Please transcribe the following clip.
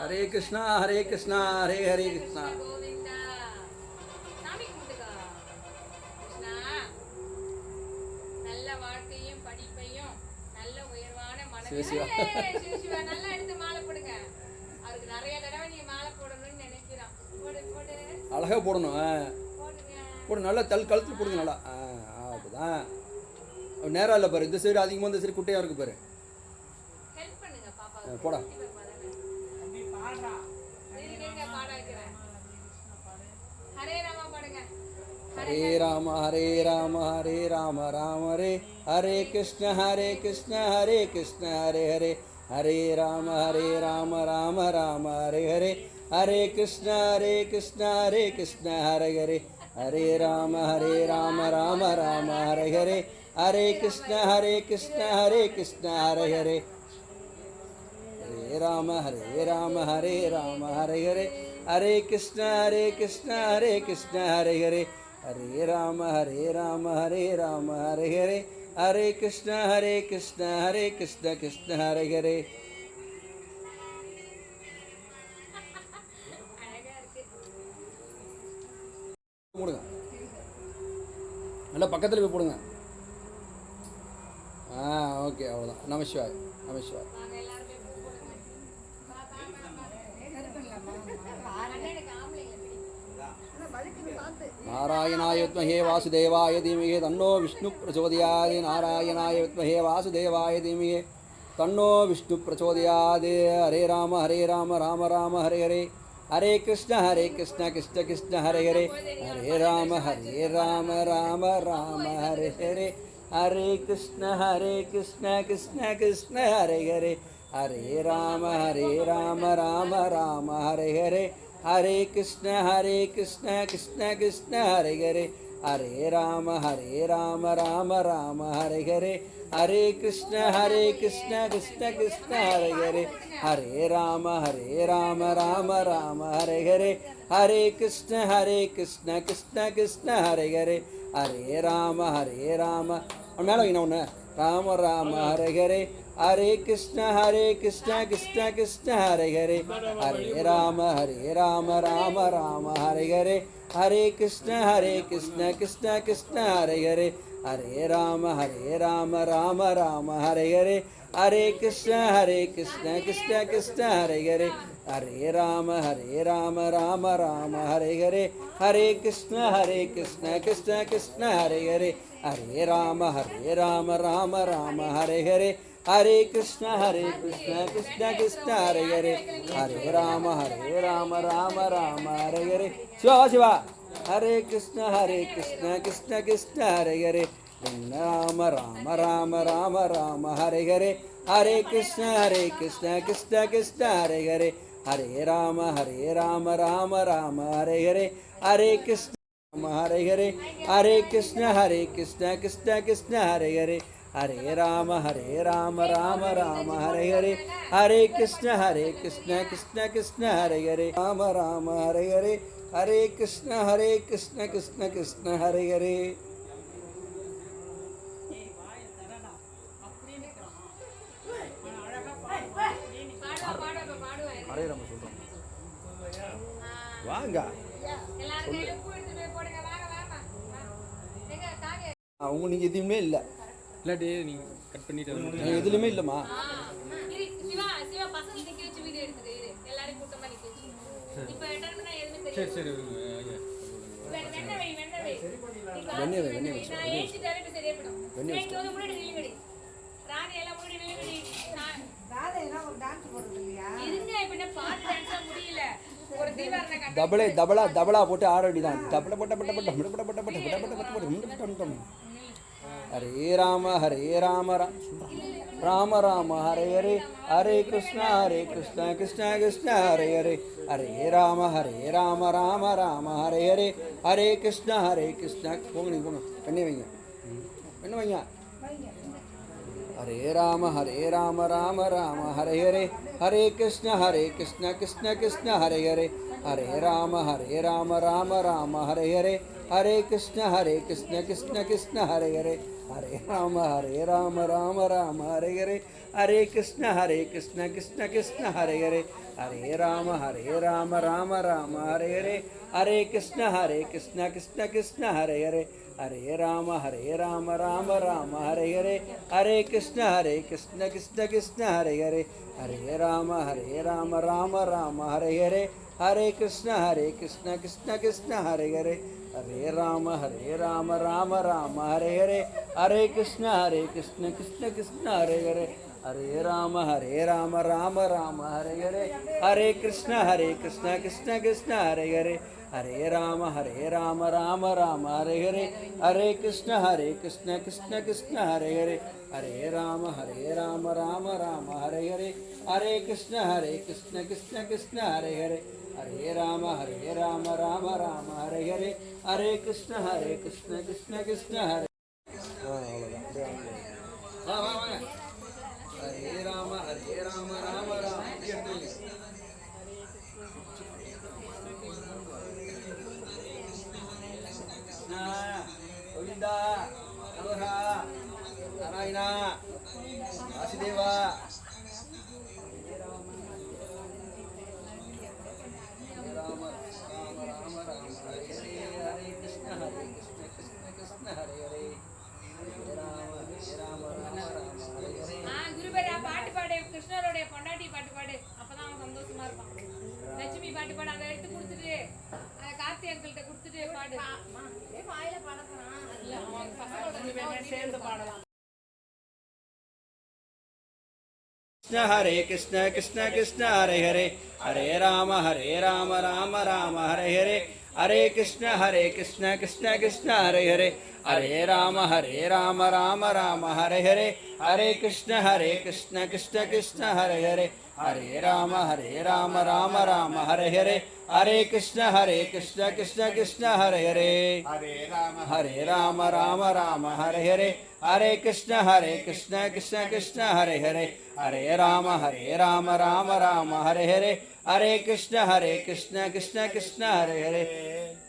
हरे कृष्णा हरे हरे कृष्णा சிவ சிவா அழகாக போடணும். போடு நல்லா கழுத்தில் போடுங்க நல்லா. அப்படிதான் நேரம் இல்லை பாரு. இந்த சைடு அதிகமாக இந்த சைடு குட்டையாக இருக்கு பாரு. போடா. हरे राम हरे राम राम रे हरे कृष्ण हरे कृष्ण हरे हरे हरे राम राम राम हरे हरे हरे कृष्ण हरे कृष्ण हरे हरे हरे राम राम हरे हरे हरे कृष्ण हरे कृष्ण हरे हरे हरे राम हरे राम हरे हरे हरे कृष्ण हरे कृष्ण हरे हरे हरे राम हरे हरे हरे कृष्ण कृष्ण हरे हरे. போடுங்க நல்லா பக்கத்தில் போய் போடுங்க. ஓகே அவ்வளோதான். நமசிவாய் நமசிவாய். नारायणाय विद्महे वासुदेवाय धीमहि तन्नो विष्णु प्रचोदयात्. नारायणाय विद्महे वासुदेवाय धीमहि तन्नो विष्णु प्रचोदयात्. हरे राम राम हरे हरे हरे कृष्ण कृष्ण कृष्ण हरे हरे हरे राम राम हरे हरे हरे कृष्ण कृष्ण कृष्ण हरे हरे हरे राम राम हरे हरे हरे कृष्ण कृष्ण कृष्ण हरे हरे हरे राम राम हरे हरे हरे कृष्ण कृष्ण कृष्ण हरे हरे हरे राम राम हरे हरे हरे कृष्ण कृष्ण कृष्ण हरे हरे हरे राम और மேலே வைங்க ஒன்று राम हरे हरे हरे कृष्ण कृष्ण कृष्ण हरे हरे हरे राम राम हरे हरे हरे कृष्ण कृष्ण कृष्ण हरे हरे हरे राम राम हरे हरे हरे कृष्ण कृष्ण कृष्ण हरे हरे हरे राम राम हरे हरे हरे कृष्ण कृष्ण कृष्ण हरे हरे हरे राम राम हरे हरे हरे कृष्ण कृष्ण कृष्ण हरे हरे हरे राम राम हरे हरे. शिवा शिवा. हरे कृष्ण कृष्ण कृष्ण हरे हरे राम राम हरे हरे हरे कृष्ण कृष्ण कृष्ण हरे हरे हरे राम राम हरे हरे हरे कृष्ण हरे हरे हरे कृष्ण कृष्ण कृष्ण हरे हरे हरे राम राम हरे हरे हरे कृष्ण कृष्ण कृष्ण हरे हरे राम हरे हरे हरे कृष्ण कृष्ण कृष्ण हरे हरे. हरे राम சொல்றோம் வாங்க அவங்க நீங்க எதுவுமே இல்லை இல்லாட்டி நீங்கள் கட் பண்ணிட்டு எதுலையுமே இல்லைம்மா. சரி சரி வெண்ணெய் வெண்ணெய் வச்சு தபலா போட்டு ஆட வேண்டியதான். தபல பட்ட பட்ட பட்ட பட்ட பட்ட பட்ட பட்ட பட்ட பட்ட. हरे राम राम राम हरे हरे हरे कृष्ण कृष्ण कृष्ण हरे हरे हरे राम राम हरे हरे हरे कृष्ण போங்க நீங்கள் போங்க. வெண்ணெய் வைங்க வெண்ணெய் வைங்க. हरे राम राम हरे हरे हरे कृष्ण कृष्ण कृष्ण हरे हरे हरे राम राम हरे हरे हरे कृष्ण कृष्ण कृष्ण हरे हरे हरे राम राम राम हरे हरे हरे कृष्ण कृष्ण कृष्ण हरे हरे हरे राम राम राम हरे हरे हरे कृष्ण कृष्ण कृष्ण हरे हरे हरे राम राम राम हरे हरे हरे कृष्ण कृष्ण कृष्ण हरे हरे हरे राम राम राम हरे हरे हरे कृष्ण कृष्ण कृष्ण हरे हरे हरे राम राम राम हरे हरे हरे कृष्ण कृष्ण कृष्ण हरे हरे हरे राम राम राम हरे हरे हरे कृष्ण कृष्ण कृष्ण हरे हरे हरे राम राम राम हरे हरे हरे कृष्ण कृष्ण कृष्ण हरे हरे हरे राम राम राम हरे हरे हरे कृष्ण कृष्ण कृष्ण हरे हरे हरे राम राम राम हरे हरे हरे कृष्ण कृष्ण कृष्ण हरे हरे राम राम राम कृष्ण गोविंद नमः नारायण वासुदेव राम राम राम हरे हरे हरे कृष्ण कृष्ण कृष्ण हरे हरे हरे राम राम राम हरे हरे குருபரா பாட்டு பாடு கிருஷ்ணருடைய பொண்டாட்டி பாட்டு பாடு அப்பதான் அவன் சந்தோஷமா இருப்பான் லட்சுமி பாட்டு பாடு அதை எடுத்து கொடுத்துட்டு கார்த்தி அங்கிள்கிட்ட கொடுத்துட்டு பாடு வாயில பாடலாம் இல்ல அவன் பசங்களோட சேர்ந்து பாடலாம் हरे कृष्ण कृष्ण हरे हरे हरे राम राम राम हरे हरे हरे कृष्ण कृष्ण कृष्ण हरे हरे हरे राम राम राम हरे हरे हरे कृष्ण कृष्ण कृष्ण हरे हरे हरे राम राम राम हरे हरे हरे कृष्ण कृष्ण कृष्ण हरे हरे हरे राम राम हरे हरे हरे कृष्ण कृष्ण कृष्ण हरे हरे हरे राम राम राम हरे हरे हरे कृष्ण कृष्ण कृष्ण हरे हरे